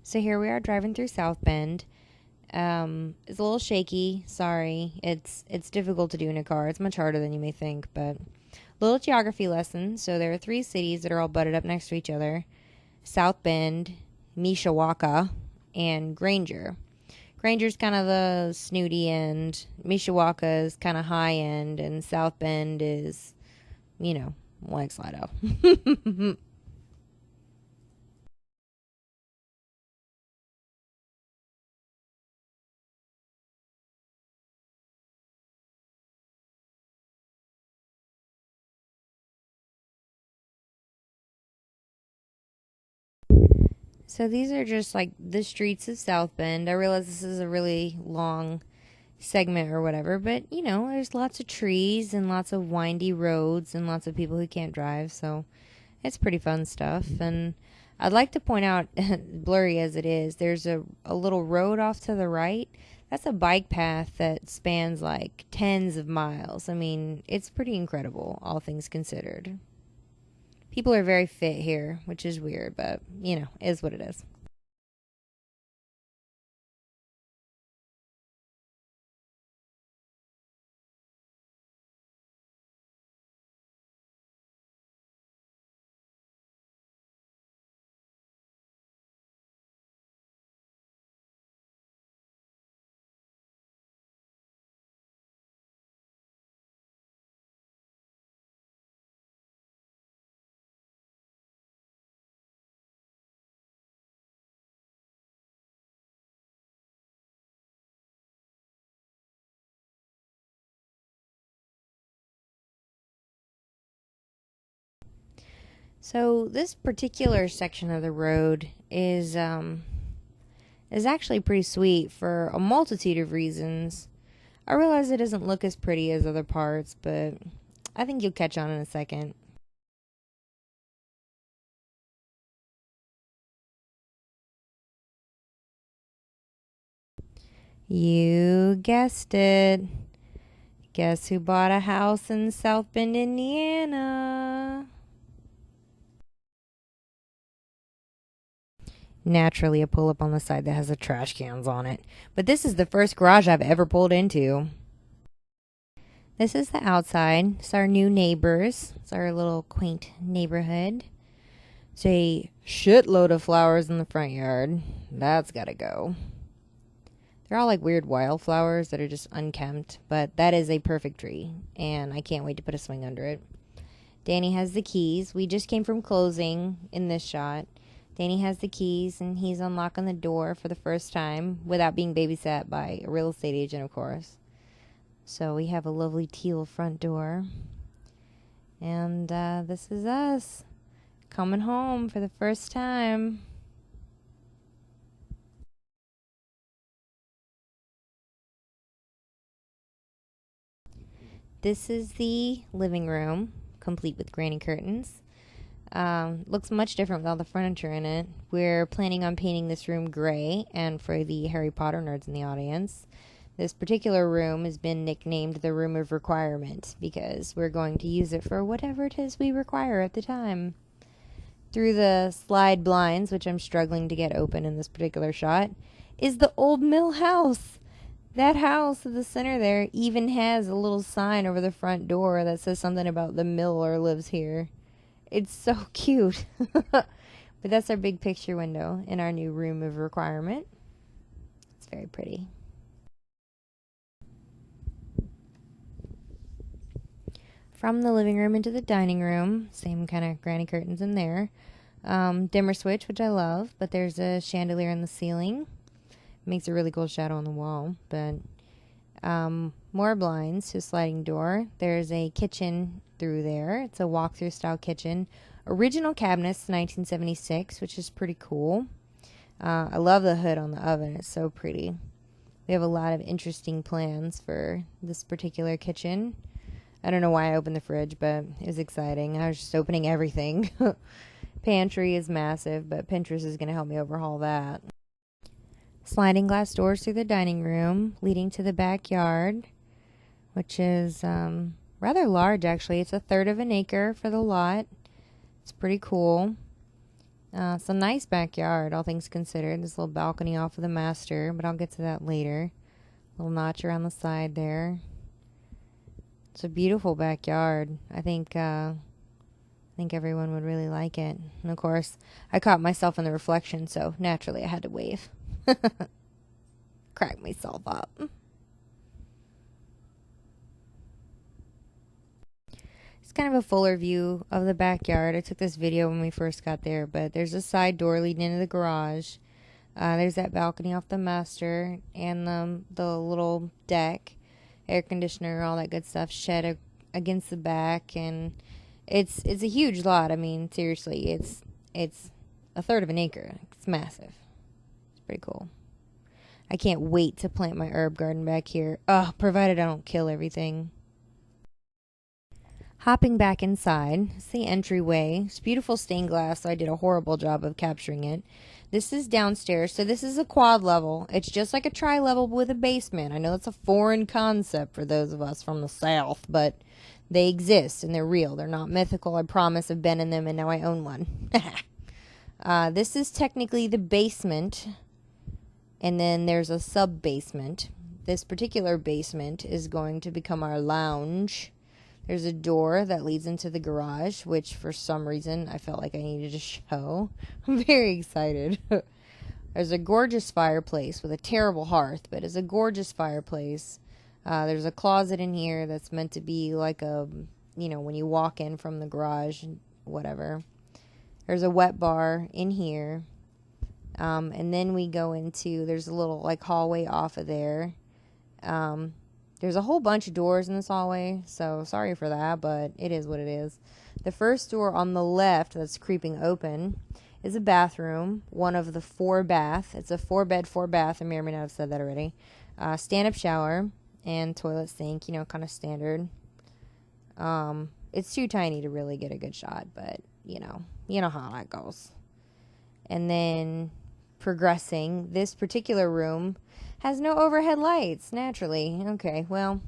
So here we are driving through South Bend. It's a little shaky. Sorry, it's difficult to do in a car. It's much harder than you may think. But little geography lesson. So there are three cities that are all butted up next to each other: South Bend, Mishawaka, and Granger. Granger's kind of the snooty end. Mishawaka is kind of high end, and South Bend is, like Slido. So these are just like the streets of South Bend. I realize this is a really long segment or whatever, but there's lots of trees and lots of windy roads and lots of people who can't drive, so it's pretty fun stuff. And I'd like to point out, blurry as it is, there's a little road off to the right. That's a bike path that spans like tens of miles. I mean, it's pretty incredible, all things considered. People are very fit here, which is weird, but, is what it is. So this particular section of the road is actually pretty sweet for a multitude of reasons. I realize it doesn't look as pretty as other parts, but I think you'll catch on in a second. You guessed it. Guess who bought a house in South Bend, Indiana? Naturally, a pull up on the side that has the trash cans on it. But this is the first garage I've ever pulled into. This is the outside. It's our new neighbors. It's our little quaint neighborhood. It's a shitload of flowers in the front yard. That's gotta go. They're all like weird wildflowers that are just unkempt, but that is a perfect tree, and I can't wait to put a swing under it. Danny has the keys. We just came from closing in this shot. Danny has the keys, and he's unlocking the door for the first time without being babysat by a real estate agent, of course. So we have a lovely teal front door. And this is us coming home for the first time. This is the living room, complete with granny curtains. Looks much different with all the furniture in it. We're planning on painting this room gray, and for the Harry Potter nerds in the audience, this particular room has been nicknamed the Room of Requirement because we're going to use it for whatever it is we require at the time. Through the slide blinds, which I'm struggling to get open in this particular shot, is the old mill house. That house in the center there even has a little sign over the front door that says something about the miller lives here. It's so cute. But that's our big picture window in our new room of requirement. It's very pretty. From the living room into the dining room, same kind of granny curtains in there. Dimmer switch, which I love, but there's a chandelier in the ceiling. Makes a really cool shadow on the wall, but more blinds to a sliding door. There's a kitchen through there. It's a walk-through style kitchen. Original cabinets, 1976, which is pretty cool. I love the hood on the oven. It's so pretty. We have a lot of interesting plans for this particular kitchen. I don't know why I opened the fridge, but it was exciting. I was just opening everything. Pantry is massive, but Pinterest is going to help me overhaul that. Sliding glass doors through the dining room, leading to the backyard, which is rather large, actually. It's a third of an acre for the lot. It's pretty cool. It's a nice backyard, all things considered. This little balcony off of the master, but I'll get to that later. Little notch around the side there. It's a beautiful backyard. I think everyone would really like it. And of course, I caught myself in the reflection, so naturally I had to wave. Crack myself up. It's kind of a fuller view of the backyard. I took this video when we first got there, but there's a side door leading into the garage. There's that balcony off the master and the little deck, air conditioner, all that good stuff shed against the back, and it's a huge lot. I mean, seriously, it's a third of an acre. It's massive. It's pretty cool. I can't wait to plant my herb garden back here. Provided I don't kill everything. Hopping back inside, it's the entryway. It's beautiful stained glass, so I did a horrible job of capturing it. This is downstairs, so this is a quad level. It's just like a tri-level with a basement. I know that's a foreign concept for those of us from the South, but they exist and they're real. They're not mythical. I promise. I've been in them and now I own one. This is technically the basement, and then there's a sub-basement. This particular basement is going to become our lounge. There's a door that leads into the garage, which for some reason I felt like I needed to show. I'm very excited. There's a gorgeous fireplace with a terrible hearth, but it's a gorgeous fireplace. There's a closet in here that's meant to be like when you walk in from the garage, whatever. There's a wet bar in here. And then we go into, there's a little like hallway off of there. There's a whole bunch of doors in this hallway, so sorry for that, but it is what it is. The first door on the left that's creeping open is a bathroom, one of the 4 bath. It's a 4-bed, 4-bath. I may or may not have said that already. Stand-up shower and toilet sink, kind of standard. It's too tiny to really get a good shot, but you know how that goes. And then progressing, this particular room has no overhead lights, naturally. Okay, well,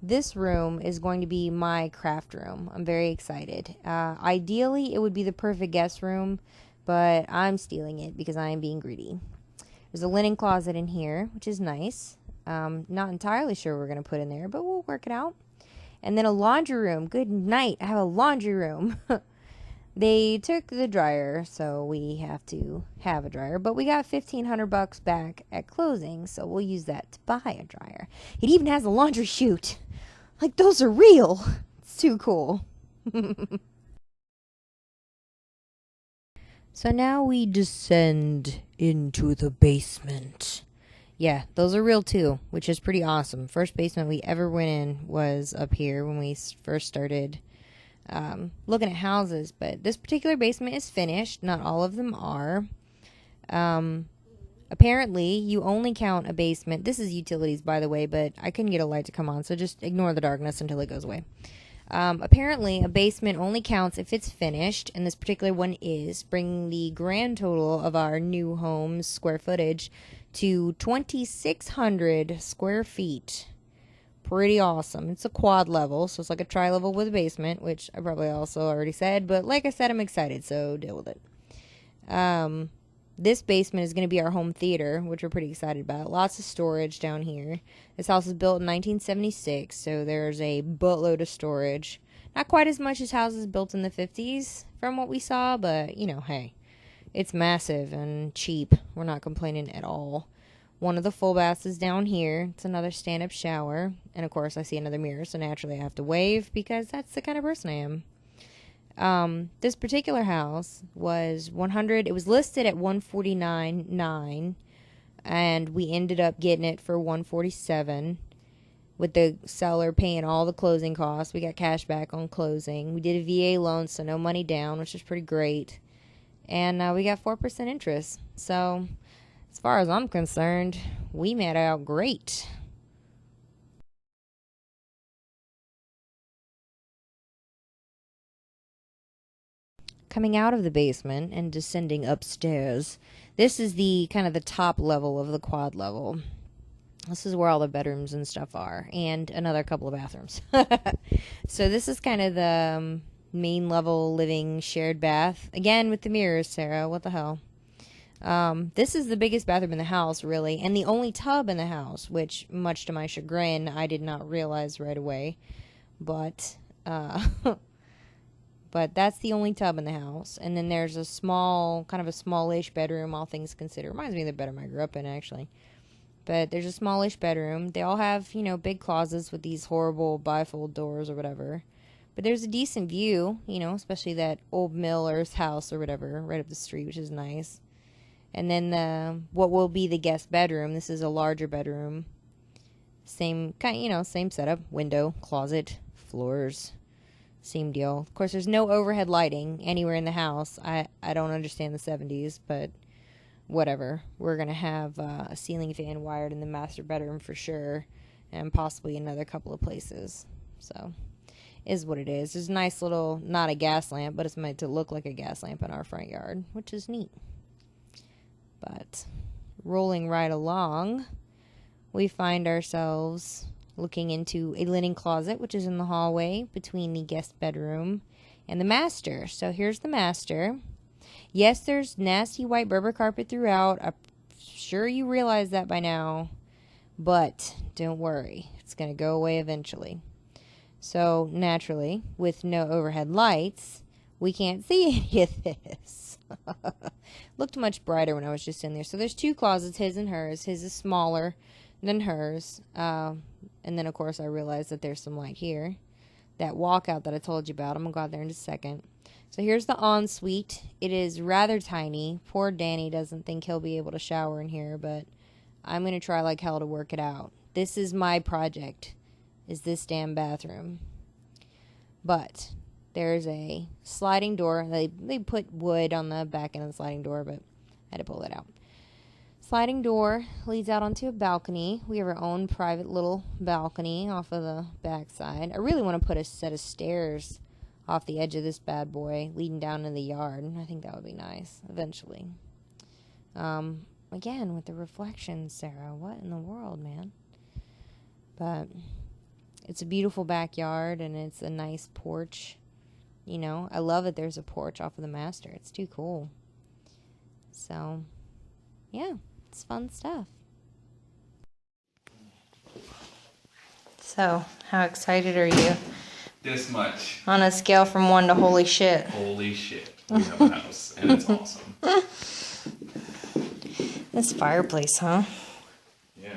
this room is going to be my craft room. I'm very excited. Ideally, it would be the perfect guest room, but I'm stealing it because I am being greedy. There's a linen closet in here, which is nice. Not entirely sure what we're going to put in there, but we'll work it out. And then a laundry room. Good night. I have a laundry room. They took the dryer, so we have to have a dryer. But we got $1,500 back at closing, so we'll use that to buy a dryer. It even has a laundry chute. Like, those are real. It's too cool. So now we descend into the basement. Yeah, those are real too, which is pretty awesome. First basement we ever went in was up here when we first started looking at houses, but this particular basement is finished. Not all of them are. Apparently, you only count a basement. This is utilities, by the way, but I couldn't get a light to come on, so just ignore the darkness until it goes away. Apparently, a basement only counts if it's finished, and this particular one is, bringing the grand total of our new home's square footage to 2,600 square feet. Pretty awesome. It's a quad level, so it's like a tri-level with a basement, which I probably also already said, but like I said, I'm excited, so deal with it. This basement is going to be our home theater, which we're pretty excited about. Lots of storage down here. This house was built in 1976, so there's a buttload of storage. Not quite as much as houses built in the 50s from what we saw, but, hey, it's massive and cheap. We're not complaining at all. One of the full baths is down here. It's another stand-up shower. And, of course, I see another mirror, so naturally I have to wave because that's the kind of person I am. This particular house was it was listed at $149,900, and we ended up getting it for $147,000 with the seller paying all the closing costs. We got cash back on closing. We did a VA loan, so no money down, which is pretty great. And we got 4% interest. So, as far as I'm concerned, we made out great. Coming out of the basement and descending upstairs, this is the kind of the top level of the quad level. This is where all the bedrooms and stuff are, and another couple of bathrooms. So this is kind of main level living shared bath. Again, with the mirrors, Sarah. What the hell? This is the biggest bathroom in the house, really, and the only tub in the house, which, much to my chagrin, I did not realize right away. But, but that's the only tub in the house. And then there's a small, kind of a smallish bedroom, all things considered. Reminds me of the bedroom I grew up in, actually. But there's a smallish bedroom. They all have, big closets with these horrible bifold doors or whatever. But there's a decent view, especially that old Miller's house or whatever, right up the street, which is nice. And then what will be the guest bedroom. This is a larger bedroom. Same kind, same setup. Window, closet, floors, same deal. Of course, there's no overhead lighting anywhere in the house. I don't understand the 70s, but whatever. We're going to have a ceiling fan wired in the master bedroom for sure, and possibly another couple of places. So, is what it is. There's a nice little, not a gas lamp, but it's meant to look like a gas lamp in our front yard, which is neat. But rolling right along, we find ourselves looking into a linen closet, which is in the hallway between the guest bedroom and the master. So here's the master. Yes, there's nasty white Berber carpet throughout. I'm sure you realize that by now. But don't worry. It's going to go away eventually. So naturally, with no overhead lights, we can't see any of this. Looked much brighter when I was just in there. So there's two closets, his and hers. His is smaller than hers. And then, of course, I realized that there's some light here. That walkout that I told you about. I'm going to go out there in just a second. So here's the ensuite. It is rather tiny. Poor Danny doesn't think he'll be able to shower in here, but I'm going to try like hell to work it out. This is my project, is this damn bathroom. But there's a sliding door. They put wood on the back end of the sliding door, but I had to pull that out. Sliding door leads out onto a balcony. We have our own private little balcony off of the back side. I really want to put a set of stairs off the edge of this bad boy leading down to the yard. I think that would be nice eventually. Again, with the reflections, Sarah. What in the world, man? But it's a beautiful backyard, and it's a nice porch. I love that there's a porch off of the master. It's too cool. So, yeah, it's fun stuff. So, how excited are you? This much. On a scale from 1 to holy shit. Holy shit. We have a house, and it's awesome. This fireplace, huh? Yeah.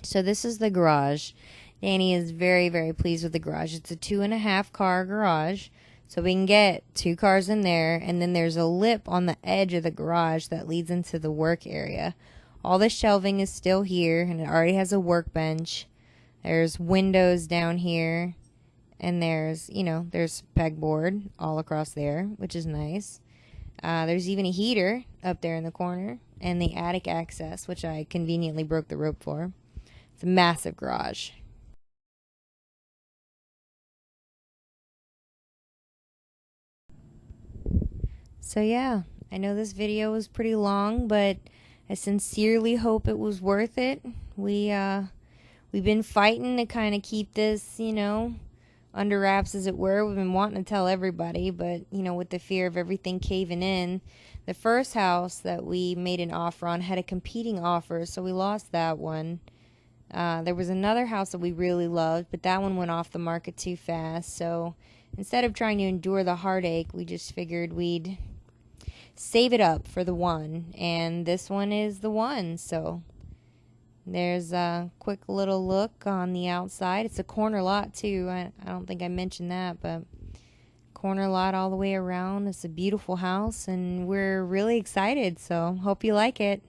So this is the garage. Danny is very, very pleased with the garage. It's a 2.5 car garage. So we can get 2 cars in there. And then there's a lip on the edge of the garage that leads into the work area. All the shelving is still here, and it already has a workbench. There's windows down here. And there's pegboard all across there, which is nice. There's even a heater up there in the corner. And the attic access, which I conveniently broke the rope for. It's a massive garage. So yeah, I know this video was pretty long, but I sincerely hope it was worth it. We've been fighting to kind of keep this, under wraps, as it were. We've been wanting to tell everybody, but, with the fear of everything caving in. The first house that we made an offer on had a competing offer, so we lost that one. There was another house that we really loved, but that one went off the market too fast. So instead of trying to endure the heartache, we just figured we'd save it up for the one. And this one is the one. So there's a quick little look on the outside. It's a corner lot too. I don't think I mentioned that, but corner lot all the way around. It's a beautiful house, and we're really excited. So hope you like it.